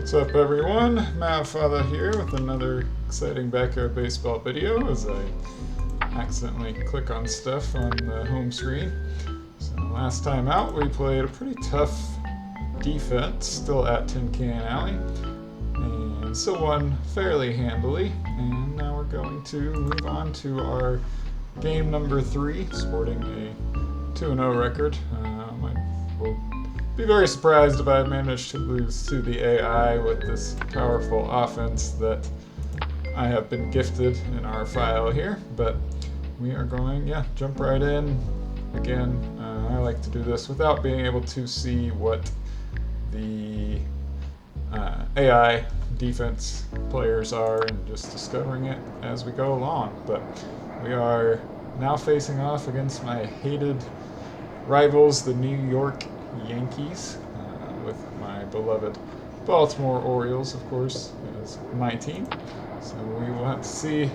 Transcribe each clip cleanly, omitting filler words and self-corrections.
What's up, everyone? Matt Father here with another exciting backyard baseball video as I accidentally click on stuff on the home screen. So last time out we played a pretty tough defense, still at Tin Can Alley, and still won fairly handily. And now we're going to move on to our game number 3, sporting a 2-0 record. I will be very surprised if I managed to lose to the AI with this powerful offense that I have been gifted in our file here, but we are going, jump right in. Again, I like to do this without being able to see what the AI defense players are and just discovering it as we go along. But we are now facing off against my hated rivals, the New York Yankees, with my beloved Baltimore Orioles, of course, as my team. So we will have to see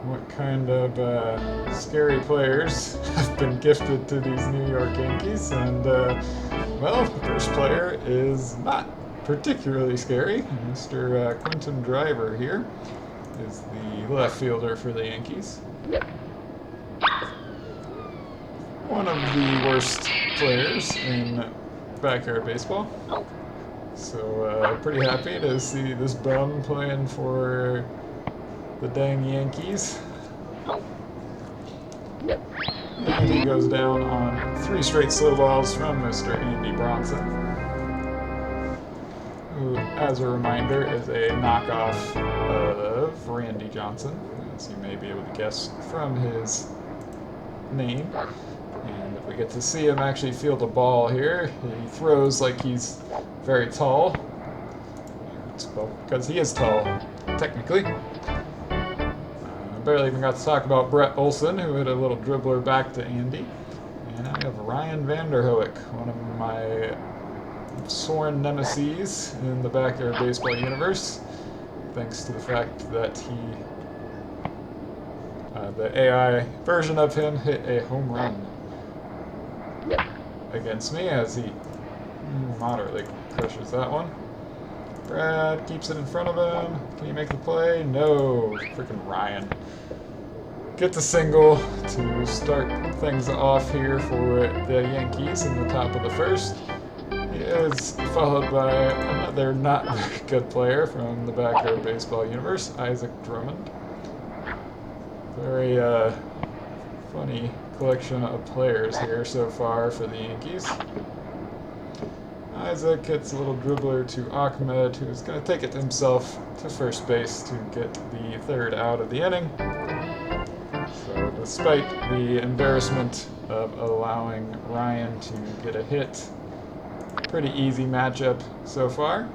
what kind of scary players have been gifted to these New York Yankees. And, well, the first player is not particularly scary. Mr. Quentin Driver here is the left fielder for the Yankees. One of the worst players in backyard baseball. So pretty happy to see this bum playing for the dang Yankees. And he goes down on 3 straight slow balls from Mr. Andy Bronson, who, as a reminder, is a knockoff of Randy Johnson, as you may be able to guess from his name. And if we get to see him actually field a ball here, he throws like he's very tall. Well, because he is tall, technically. I barely even got to talk about Brett Olson, who hit a little dribbler back to Andy. And I have Ryan Vanderhoek, one of my sworn nemesis in the backyard baseball universe, thanks to the fact that the AI version of him hit a home run against me as he moderately crushes that one. Brad keeps it in front of him. Can he make the play? No. Freaking Ryan. Get the single to start things off here for the Yankees in the top of the first. He is followed by another not very good player from the backyard baseball universe, Isaac Drummond. Very funny collection of players here so far for the Yankees. Isaac hits a little dribbler to Ahmed, who's going to take it himself to first base to get the 3rd out of the inning. So despite the embarrassment of allowing Ryan to get a hit, pretty easy matchup so far.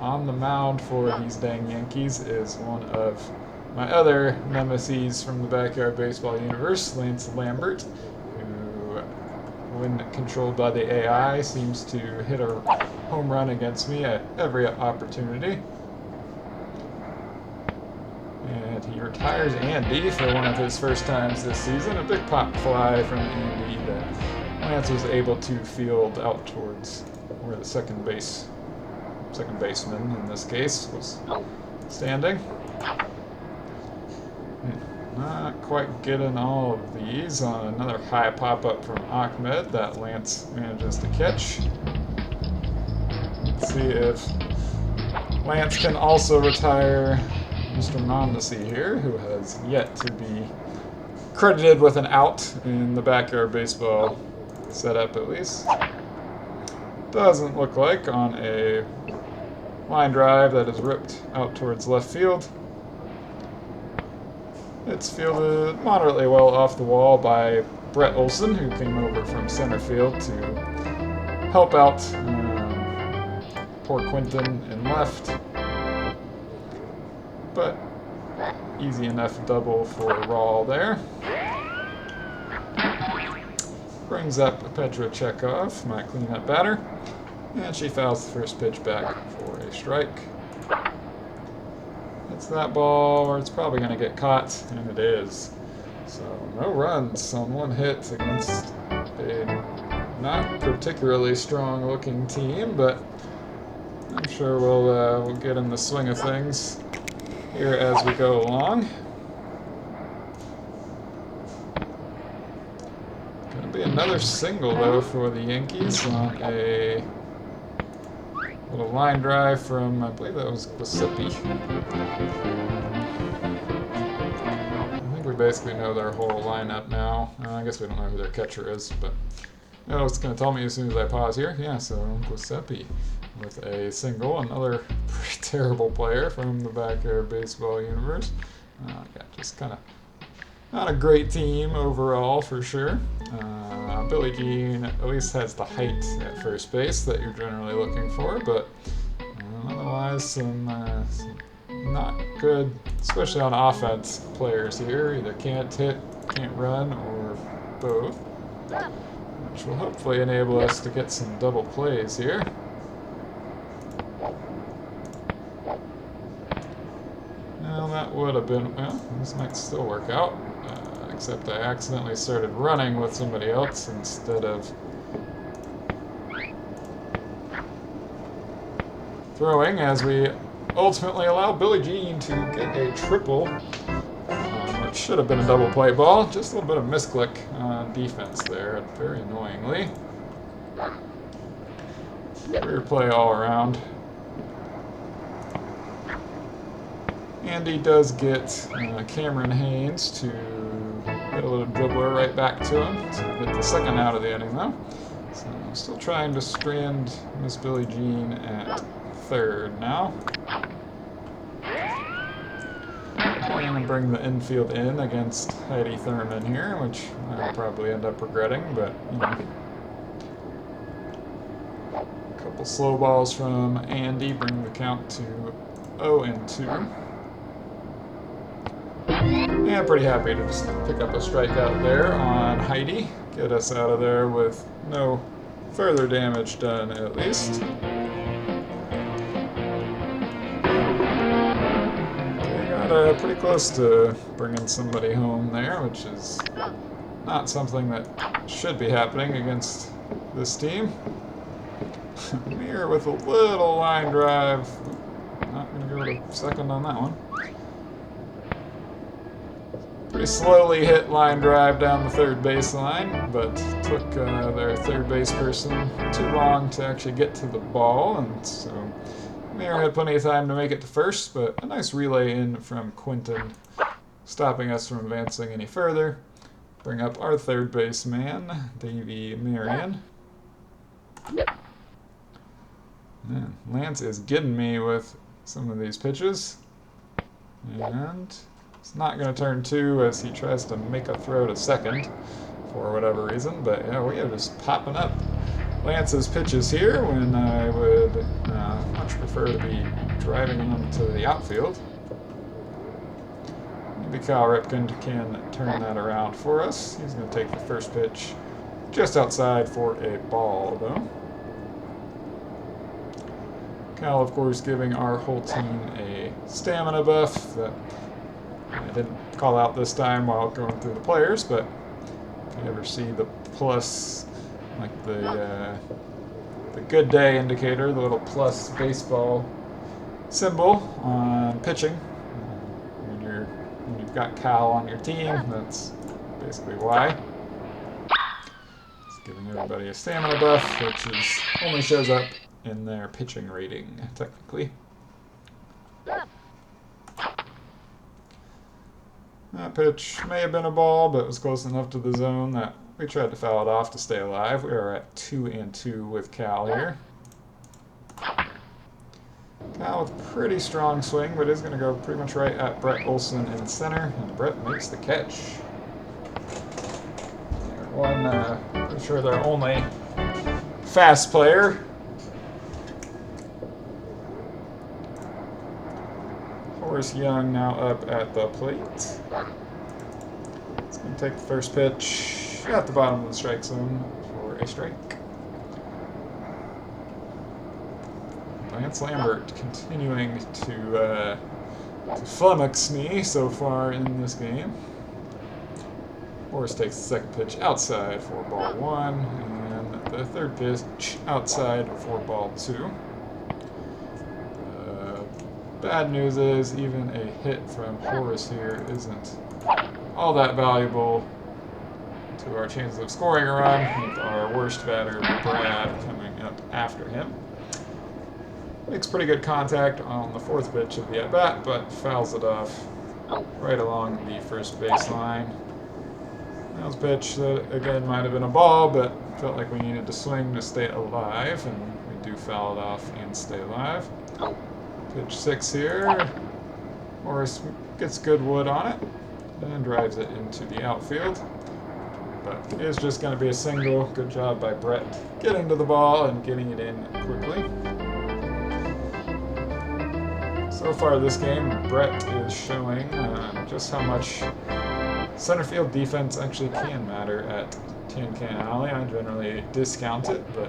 On the mound for these dang Yankees is one of my other nemesis from the backyard baseball universe, Lance Lambert, who, when controlled by the AI, seems to hit a home run against me at every opportunity. And he retires Andy for one of his first times this season. A big pop fly from Andy that Lance was able to field out towards where the second baseman in this case was standing. Not quite getting all of these on another high pop-up from Ahmed that Lance manages to catch. Let's see if Lance can also retire Mr. Mondesi here, who has yet to be credited with an out in the backyard baseball setup at least. Doesn't look like on a line drive that is ripped out towards left field. It's fielded moderately well off the wall by Brett Olson, who came over from center field to help out poor Quentin in left. But easy enough double for Rawl there. Brings up Petra Chekhov, my cleanup batter, and she fouls the first pitch back for a strike. It's that ball, or it's probably going to get caught, and it is. So no runs on one hit against a not particularly strong looking team, but I'm sure we'll get in the swing of things here as we go along. Gonna be another single though for the Yankees on a little line drive from, I believe that was Giuseppe. I think we basically know their whole lineup now. I guess we don't know who their catcher is, but no, it's going to tell me as soon as I pause here. Yeah, so Giuseppe with a single, another pretty terrible player from the backyard baseball universe. Yeah, just kind of not a great team overall for sure. Billie Jean at least has the height at first base that you're generally looking for, but otherwise some not good, especially on offense, players here. Either can't hit, can't run, or both, which will hopefully enable us to get some double plays here. Well, that would have been, well, this might still work out, except I accidentally started running with somebody else instead of throwing, as we ultimately allow Billie Jean to get a triple, which should have been a double play ball. Just a little bit of misclick on defense there, very annoyingly. Career play all around. Andy does get Cameron Haynes to get a little dribbler right back to him to get the second out of the inning, though. So I'm still trying to strand Miss Billie Jean at third now. I'm going to bring the infield in against Heidi Thurman here, which I'll probably end up regretting, but, you know. A couple slow balls from Andy bring the count to 0-2. Yeah, pretty happy to just pick up a strikeout there on Heidi. Get us out of there with no further damage done, at least. Pretty close to bringing somebody home there, which is not something that should be happening against this team. Mir with a little line drive. Not going to go to second on that one. Pretty slowly hit line drive down the third baseline, but took their third base person too long to actually get to the ball, and so Mir had plenty of time to make it to first, but a nice relay in from Quinton, stopping us from advancing any further. Bring up our third baseman, Davey Marion. Man, Lance is getting me with some of these pitches. And it's not going to turn two as he tries to make a throw to second for whatever reason, but yeah, we are just popping up Lance's pitches here when I would much prefer to be driving them to the outfield. Maybe Kyle Ripken can turn that around for us. He's going to take the first pitch just outside for a ball, though. Cal, of course, giving our whole team a stamina buff that I didn't call out this time while going through the players, but if you ever see the plus, like the good day indicator, the little plus baseball symbol on pitching, when you've got Cal on your team, that's basically why. It's giving everybody a stamina buff, which only shows up in their pitching rating, technically. That pitch may have been a ball, but it was close enough to the zone that we tried to foul it off to stay alive. We are at 2-2 with Cal here. Cal with a pretty strong swing, but is going to go pretty much right at Brett Olson in center, and Brett makes the catch. Pretty sure their only fast player. Horace Young now up at the plate. It's going to take the first pitch at the bottom of the strike zone for a strike. Lance Lambert continuing to flummox me so far in this game. Horace takes the second pitch outside for ball one, and the third pitch outside for ball two. Bad news is even a hit from Horace here isn't all that valuable to our chances of scoring a run with our worst batter, Brad, coming up after him. Makes pretty good contact on the fourth pitch of the at-bat, but fouls it off right along the first baseline. That was a pitch that, again, might have been a ball, but felt like we needed to swing to stay alive, and we do foul it off and stay alive. Pitch 6 here. Horace gets good wood on it and drives it into the outfield. But it is just going to be a single. Good job by Brett getting to the ball and getting it in quickly. So far this game, Brett is showing just how much center field defense actually can matter at Tin Can Alley. I generally discount it, but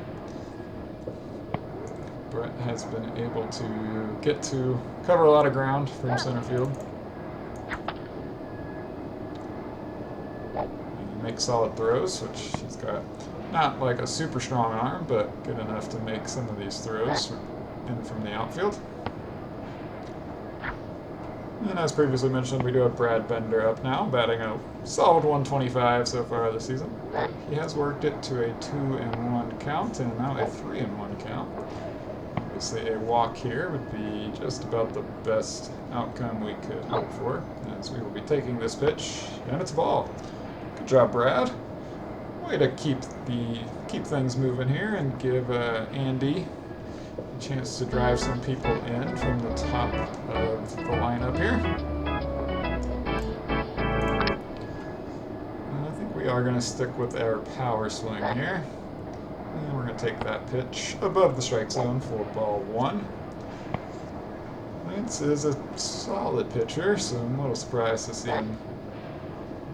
Brett has been able to get to cover a lot of ground from center field. And make solid throws, which he's got not like a super strong arm, but good enough to make some of these throws in from the outfield. And as previously mentioned, we do have Brad Bender up now, batting a solid 125 so far this season. He has worked it to a 2-1 count and now a 3-1 count. Obviously, a walk here would be just about the best outcome we could hope for, as we will be taking this pitch, and it's a ball. Good job, Brad. Way to keep things moving here and give Andy a chance to drive some people in from the top of the lineup here. And I think we are going to stick with our power swing here. And we're going to take that pitch above the strike zone for ball 1. Lance is a solid pitcher, so I'm a little surprised to see him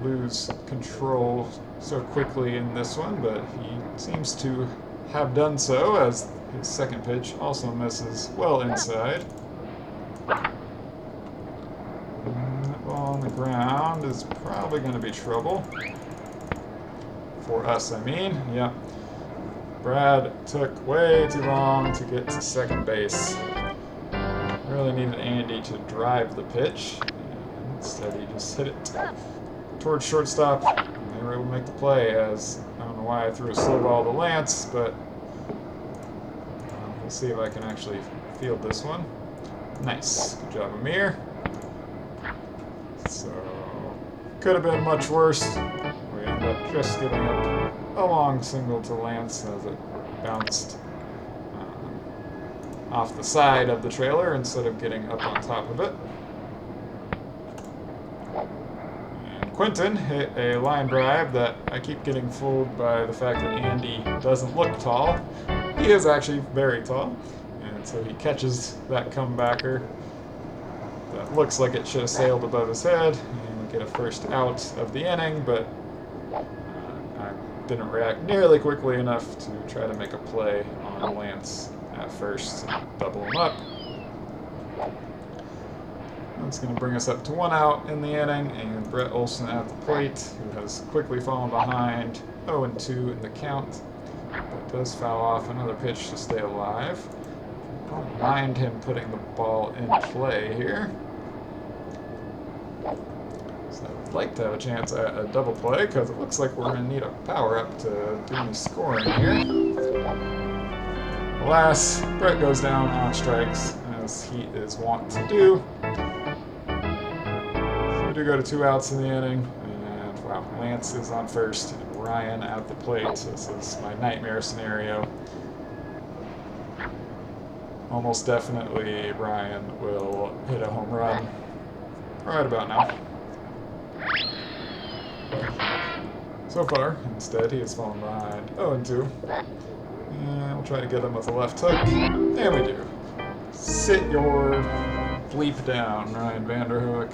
lose control so quickly in this one, but he seems to have done so, as his second pitch also misses well inside. And that ball on the ground is probably going to be trouble. For us, I mean. Yep. Brad took way too long to get to second base. Really needed Andy to drive the pitch. And instead, he just hit it towards shortstop. And they were able to make the play, as I don't know why I threw a slow ball to Lance, but we'll see if I can actually field this one. Nice. Good job, Amir. So, could have been much worse. We end up just giving up a long single to Lance as it bounced off the side of the trailer instead of getting up on top of it. And Quentin hit a line drive that I keep getting fooled by the fact that Andy doesn't look tall. He is actually very tall, and so he catches that comebacker that looks like it should have sailed above his head, and we get a first out of the inning, but I didn't react nearly quickly enough to try to make a play on Lance at first and double him up. That's going to bring us up to 1 out in the inning, and Brett Olson at the plate, who has quickly fallen behind 0-2 in the count. But does foul off another pitch to stay alive. Don't mind him putting the ball in play here. So I'd like to have a chance at a double play, because it looks like we're going to need a power up to do any scoring here. Alas, Brett goes down on strikes, as he is wont to do. So we do go to 2 outs in the inning, and wow, Lance is on first. Ryan at the plate. This is my nightmare scenario. Almost definitely Ryan will hit a home run right about now. So far, instead, he has fallen behind 0-2. And we'll try to get him with a left hook. And we do. Sit your bleep down, Ryan Vanderhoek.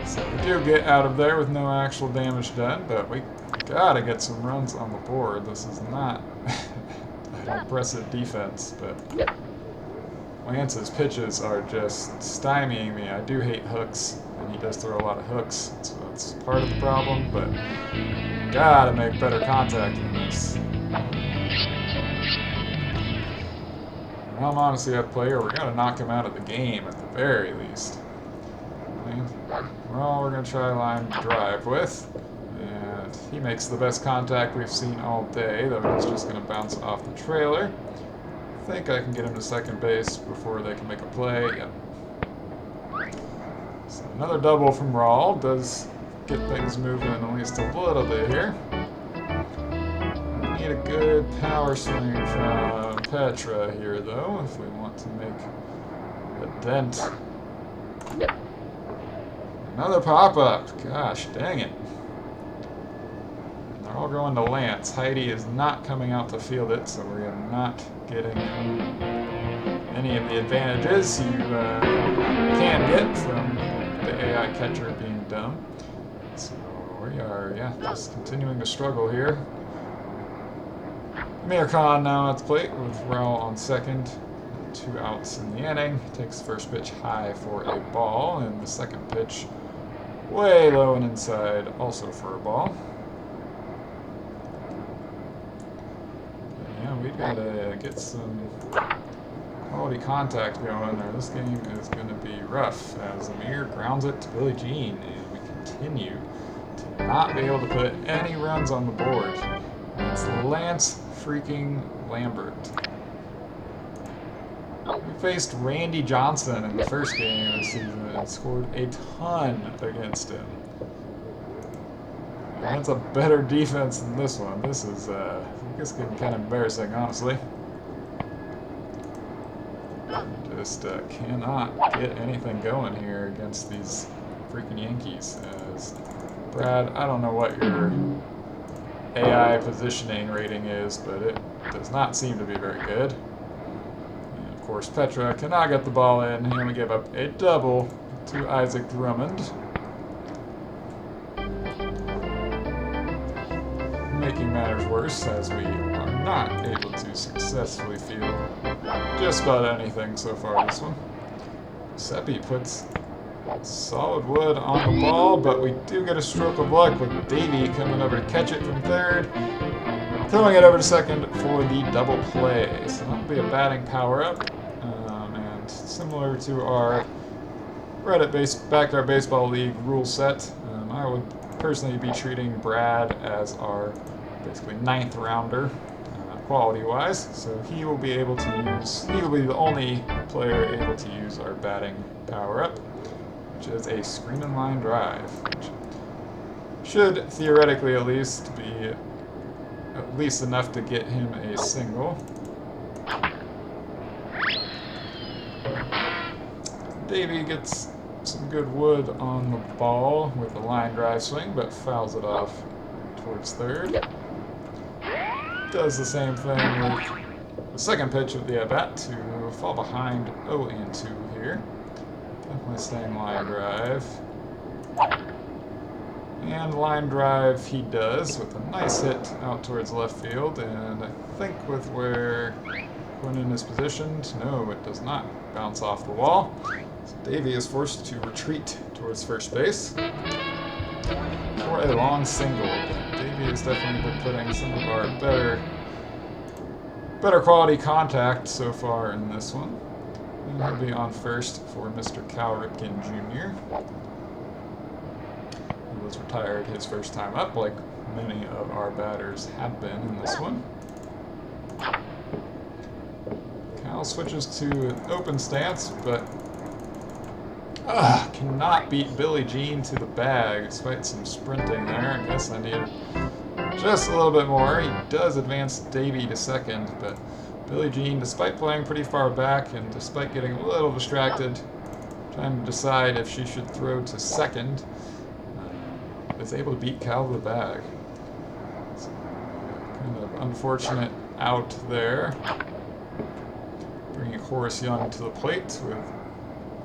So we do get out of there with no actual damage done, but we gotta get some runs on the board. This is not an impressive defense, but Lance's pitches are just stymieing me. I do hate hooks, and he does throw a lot of hooks, so that's part of the problem, but gotta make better contact than this. I'm honestly that player, we're going to knock him out of the game at the very least. Well, we're going to try line drive with. And he makes the best contact we've seen all day, though he's just going to bounce off the trailer. I think I can get him to second base before they can make a play. Yep. So another double from Rawl does get things moving at least a little bit here. We need a good power swing from Petra here, though, if we want to make a dent. Another pop-up. Gosh, dang it. And they're all going to Lance. Heidi is not coming out to field it, so we're not getting any of the advantages you can get from the AI catcher being dumb. So we are, just continuing to struggle here. Amir Khan now at the plate with Raul on second. 2 outs in the inning. Takes the first pitch high for a ball, and the second pitch way low and inside, also for a ball. Yeah, we gotta get some quality contact going, or this game is going to be rough as Amir grounds it to Billie Jean, and we continue to not be able to put any runs on the board. And it's Lance freaking Lambert. We faced Randy Johnson in the first game of the season and scored a ton against him. And that's a better defense than this one. This is, this is getting kind of embarrassing, honestly. Just cannot get anything going here against these freaking Yankees. As Brad, I don't know what your AI positioning rating is, but it does not seem to be very good. And of course, Petra cannot get the ball in, and we give up a double to Isaac Drummond. Making matters worse as we are not able to successfully field just about anything so far this one. Seppi puts solid wood on the ball, but we do get a stroke of luck with Davey coming over to catch it from third, throwing it over to second for the double play. So that'll be a batting power-up, and similar to our Reddit Backyard Baseball League rule set, I would personally be treating Brad as our basically 9th rounder, quality-wise. So he will be able to use. He will be the only player able to use our batting power-up, which is a screaming line drive, which should theoretically at least be at least enough to get him a single. Davey gets some good wood on the ball with a line drive swing, but fouls it off towards third. Does the same thing with the second pitch of the at-bat to fall behind 0-2 here. Definitely staying line drive. And line drive he does with a nice hit out towards left field, and I think with where Quinnan is positioned, no, it does not bounce off the wall. So Davey is forced to retreat towards first base for a long single. Davey has definitely been putting some of our better quality contact so far in this one. And he'll be on first for Mr. Cal Ripken Jr., who was retired his first time up, like many of our batters have been in this one. Cal switches to an open stance, but cannot beat Billie Jean to the bag despite some sprinting there. I guess I needed just a little bit more. He does advance Davey to second, but Billie Jean, despite playing pretty far back and despite getting a little distracted, trying to decide if she should throw to second, is able to beat Cal to the bag. So, kind of unfortunate out there. Bringing Horace Young to the plate with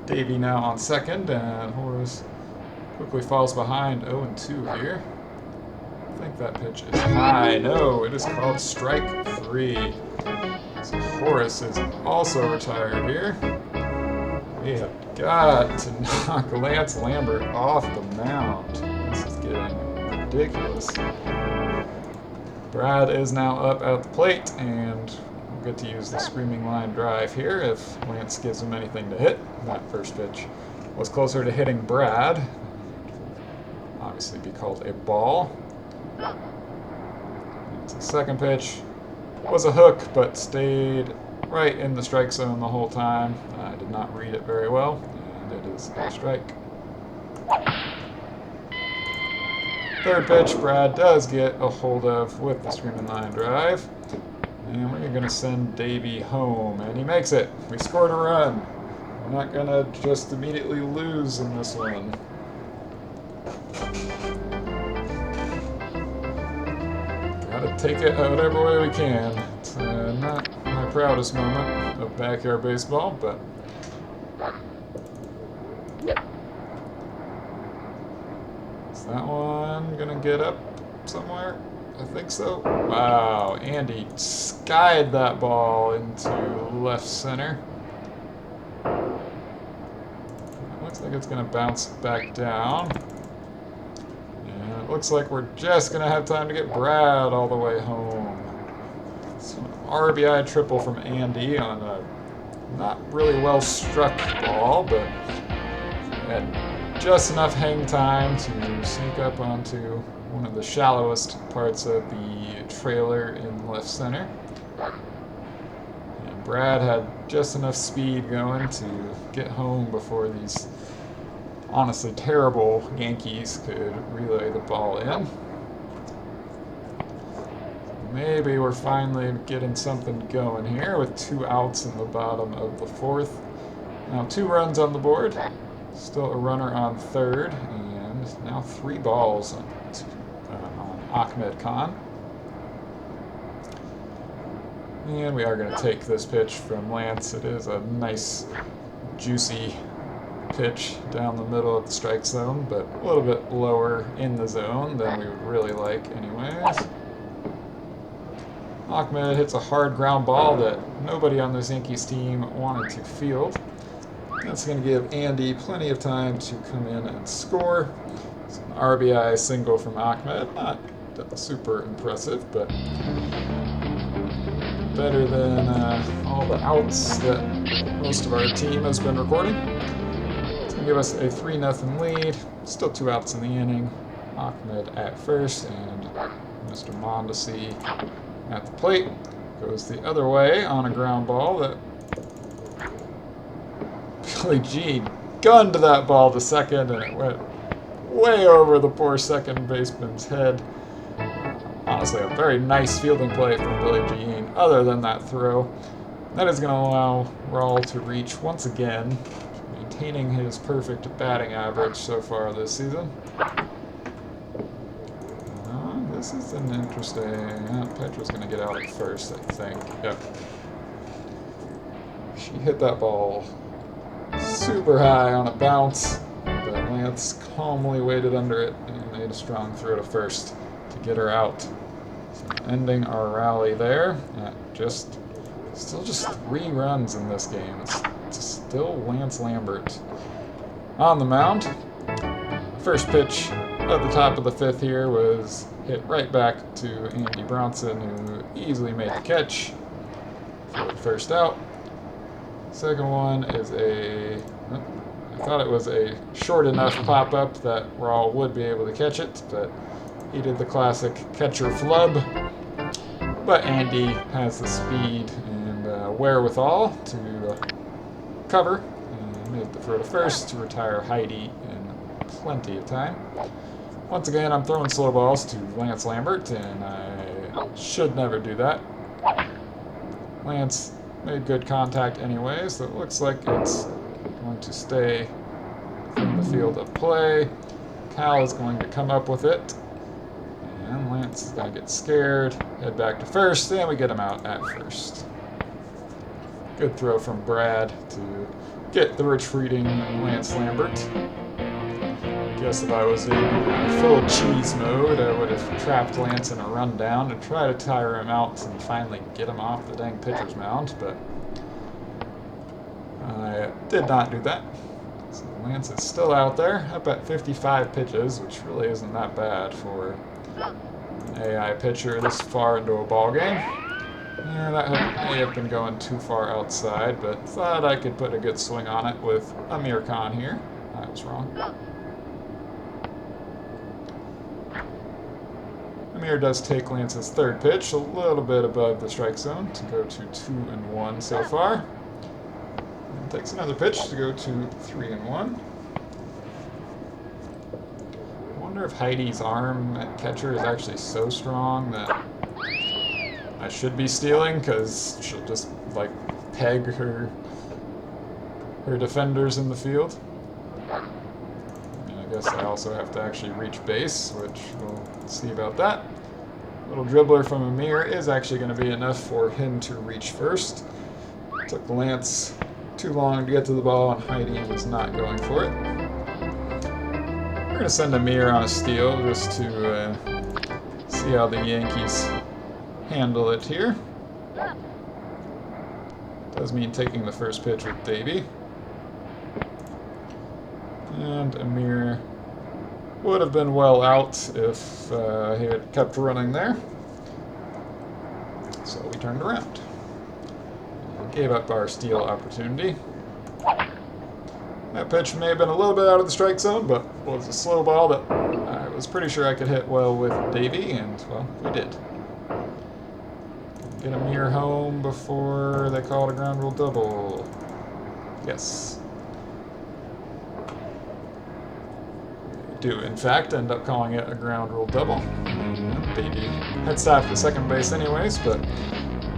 Davey now on second, and Horace quickly falls behind 0-2 here. I think that pitch is high. No, it is called strike 3. So Horace is also retired here. We have got to knock Lance Lambert off the mound. This is getting ridiculous. Brad is now up at the plate, and we'll get to use the screaming line drive here if Lance gives him anything to hit. That first pitch was closer to hitting Brad. Obviously be called a ball. The second pitch was a hook, but stayed right in the strike zone the whole time. I did not read it very well, and it is a strike. Third pitch, Brad does get a hold of with the screaming line drive. And we're going to send Davey home, and he makes it. We scored a run. We're not going to just immediately lose in this one. Gotta take it whatever way we can. It's not my proudest moment of backyard baseball, but is that one gonna get up somewhere? I think so. Wow, Andy skied that ball into left center. It looks like it's gonna bounce back down. And it looks like we're just gonna have time to get Brad all the way home. So an RBI triple from Andy on a not really well struck ball, but had just enough hang time to sneak up onto one of the shallowest parts of the trailer in left center. And Brad had just enough speed going to get home before these honestly terrible Yankees could relay the ball in. Maybe we're finally getting something going here with 2 outs in the bottom of the 4th. Now 2 runs on the board. Still a runner on third, and now 3 balls on Ahmed Khan. And we are going to take this pitch from Lance. It is a nice, juicy pitch down the middle of the strike zone, but a little bit lower in the zone than we would really like anyways. Ahmed hits a hard ground ball that nobody on this Yankees team wanted to field. That's going to give Andy plenty of time to come in and score. It's an RBI single from Ahmed. Not super impressive, but better than all the outs that most of our team has been recording. It's going to give us a 3-0 lead. Still 2 outs in the inning. Ahmed at first, and Mr. Mondesi at the plate. Goes the other way on a ground ball that Billy G gunned that ball to second, and it went way over the poor second baseman's head. Honestly, a very nice fielding play from Billy Jean, other than that throw. That is going to allow Raul to reach once again, maintaining his perfect batting average so far this season. This is an interesting... Petra's going to get out at first, I think. Yep. She hit that ball super high on a bounce, but Lance calmly waited under it and made a strong throw to first to get her out. So ending our rally there at still just 3 runs in this game. It's still Lance Lambert on the mound. First pitch at the top of the 5th here was hit right back to Andy Bronson, who easily made the catch for the first out. Second one is I thought it was a short enough pop-up that Raul would be able to catch it, but he did the classic catcher flub. But Andy has the speed and wherewithal to cover and made the throw to first to retire Heidi in plenty of time. Once again, I'm throwing slow balls to Lance Lambert, and I should never do that. Lance made good contact anyway, so it looks like it's going to stay in the field of play. Cal is going to come up with it, and Lance is going to get scared, head back to first, and we get him out at first. Good throw from Brad to get the retreating Lance Lambert. I guess if I was in full cheese mode, I would have trapped Lance in a rundown to try to tire him out and finally get him off the dang pitcher's mound, but I did not do that. So Lance is still out there, up at 55 pitches, which really isn't that bad for an AI pitcher this far into a ball game. Yeah, that may have been going too far outside, but thought I could put a good swing on it with Emery here. I was wrong. Emery does take Lance's third pitch, a little bit above the strike zone to go to 2-1 so far. And takes another pitch to go to 3-1. I wonder if Heidi's arm at catcher is actually so strong that I should be stealing, because she'll just like peg her defenders in the field. And I guess I also have to actually reach base, which we'll see about that. Little dribbler from Emery is actually going to be enough for him to reach first. Took Lance too long to get to the ball, and Heidi was not going for it. We're going to send Emery on a steal just to see how the Yankees handle it here. Does mean taking the first pitch with Davey. And Emery would have been well out if he had kept running there. So we turned around. Gave up our steal opportunity. That pitch may have been a little bit out of the strike zone, but was a slow ball that I was pretty sure I could hit well with Davey, and, well, we did. Get Emery home before they call it a ground rule double. Yes. We do, in fact, end up calling it a ground rule double. Davey had stopped at second base anyways, but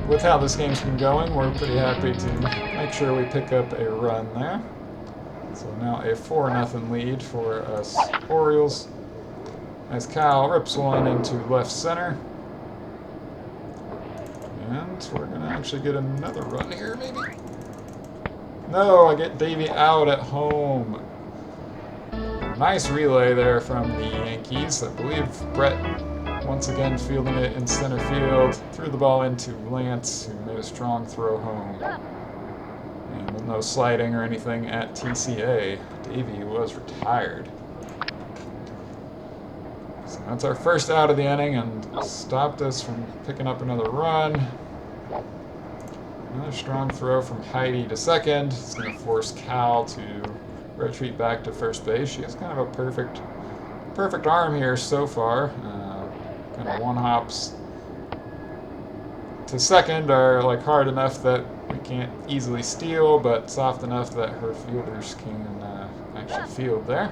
with how this game's been going, we're pretty happy to make sure we pick up a run there. So now a 4-0 lead for us Orioles, as Kyle rips one into left center. And we're going to actually get another run here, maybe? No, I get Davey out at home. Nice relay there from the Yankees. I believe Brett, once again fielding it in center field, threw the ball into Lance, who made a strong throw home. And with no sliding or anything at TCA, Davey was retired. So that's our first out of the inning and stopped us from picking up another run. Another strong throw from Heidi to second. It's going to force Cal to retreat back to first base. She has kind of a perfect arm here so far. Kind of one hops to second are like hard enough that we can't easily steal, but soft enough that her fielders can actually field there.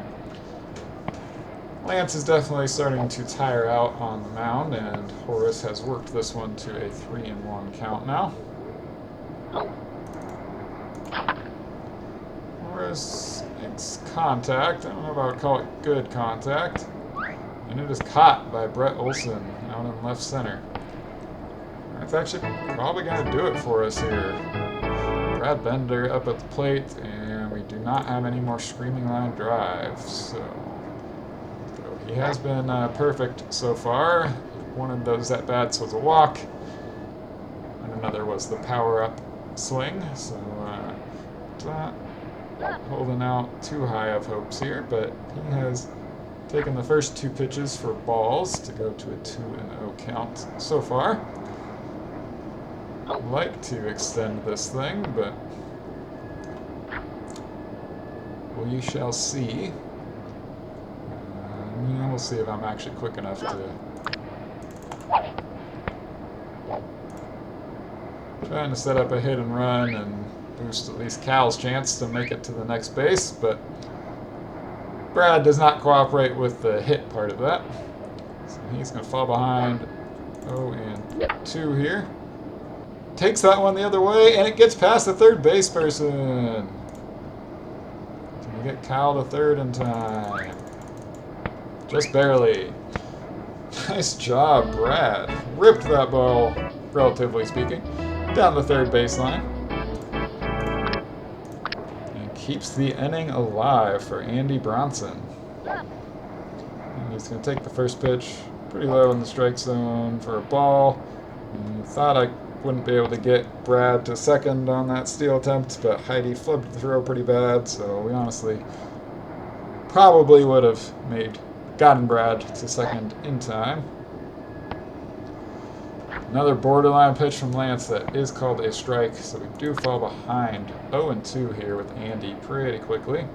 Lance is definitely starting to tire out on the mound, and Horace has worked this one to a 3-1 count now. Horace makes contact. I don't know if I would call it good contact. And it is caught by Brett Olson out in left center. That's actually probably going to do it for us here. Brad Bender up at the plate, and we do not have any more screaming line drives. So he has been perfect so far. One of those at-bats was a walk, and another was the power-up swing. So not holding out too high of hopes here, but he has taken the first two pitches for balls to go to a 2-0 count so far. I'd like to extend this thing, but we shall see. We'll see if I'm actually quick enough to... Trying to set up a hit and run and boost at least Cal's chance to make it to the next base, but Brad does not cooperate with the hit part of that. So he's going to fall behind 0-2 here. Takes that one the other way, and it gets past the third base person. Can we get Kyle to third in time? Just barely. Nice job, Brad. Ripped that ball, relatively speaking, down the third baseline. And keeps the inning alive for Andy Bronson. And he's going to take the first pitch pretty low in the strike zone for a ball. And thought I wouldn't be able to get Brad to second on that steal attempt, but Heidi flipped the throw pretty bad, so we honestly probably would have gotten Brad to second in time. Another borderline pitch from Lance that is called a strike, so we do fall behind 0-2 here with Andy pretty quickly.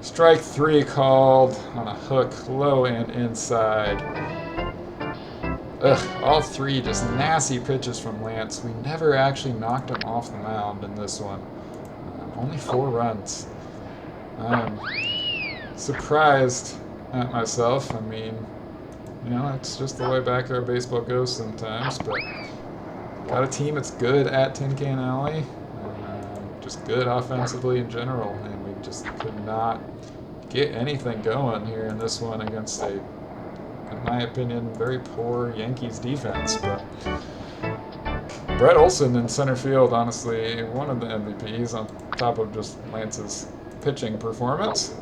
Strike 3 called on a hook, low and inside. All three just nasty pitches from Lance. We never actually knocked him off the mound in this one. Only 4 runs. I'm surprised at myself. I mean, it's just the way backyard baseball goes sometimes, but got a team that's good at Tin Can Alley, just good offensively in general, and we just could not get anything going here in this one against a, in my opinion, very poor Yankees defense. But Brett Olson in center field, honestly, one of the MVPs on top of just Lance's pitching performance.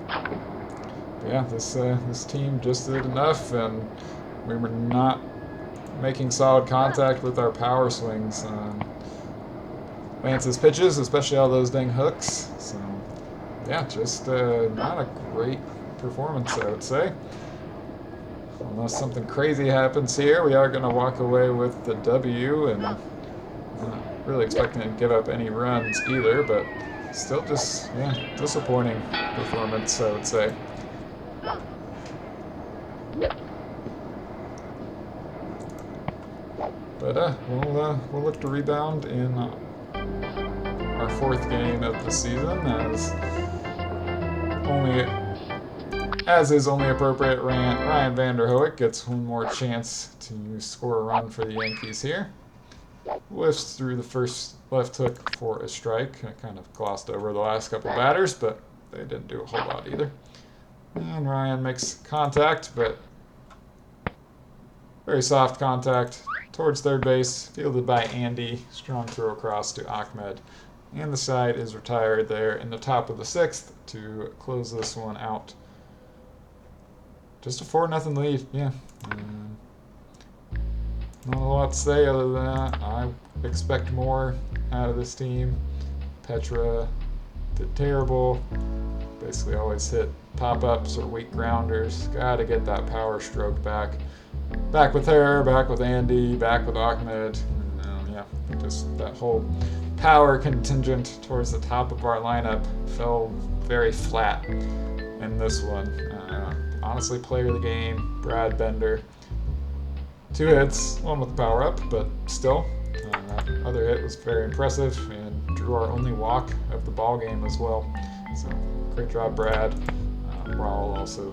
But yeah, this team just did enough, and we were not making solid contact with our power swings on Lance's pitches, especially all those dang hooks. So yeah, just not a great performance, I would say. Unless something crazy happens here, we are going to walk away with the W, and not really expecting to give up any runs either, but still just, disappointing performance, I would say. But we'll look to rebound in our 4th game of the season, as is only appropriate. Ryan Vanderhoek gets one more chance to score a run for the Yankees here. Whiffs through the first left hook for a strike. I kind of glossed over the last couple batters, but they didn't do a whole lot either. And Ryan makes contact, but very soft contact towards third base, fielded by Andy. Strong throw across to Ahmed. And the side is retired there in the top of the 6th to close this one out. Just a 4-0 lead, yeah. Not a lot to say other than that. I expect more out of this team. Petra did terrible. Basically always hit pop-ups or weak grounders. Got to get that power stroke back. Back with her, back with Andy, back with Ahmed. Just that whole power contingent towards the top of our lineup fell very flat in this one. Honestly, player of the game, Brad Bender. 2 hits, one with the power up, but still, that other hit was very impressive and drew our only walk of the ball game as well. So great job, Brad. Raul also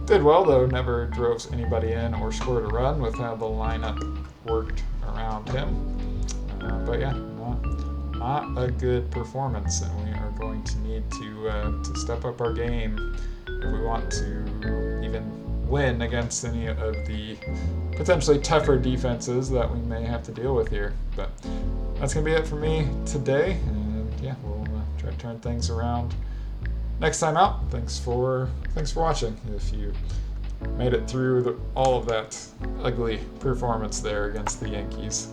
did well, though never drove anybody in or scored a run with how the lineup worked around him. But yeah, not a good performance, and we are going to need to step up our game if we want to even win against any of the potentially tougher defenses that we may have to deal with here. But that's going to be it for me today, and yeah, we'll try to turn things around next time out. Thanks for watching. If you made it through all of that ugly performance there against the Yankees.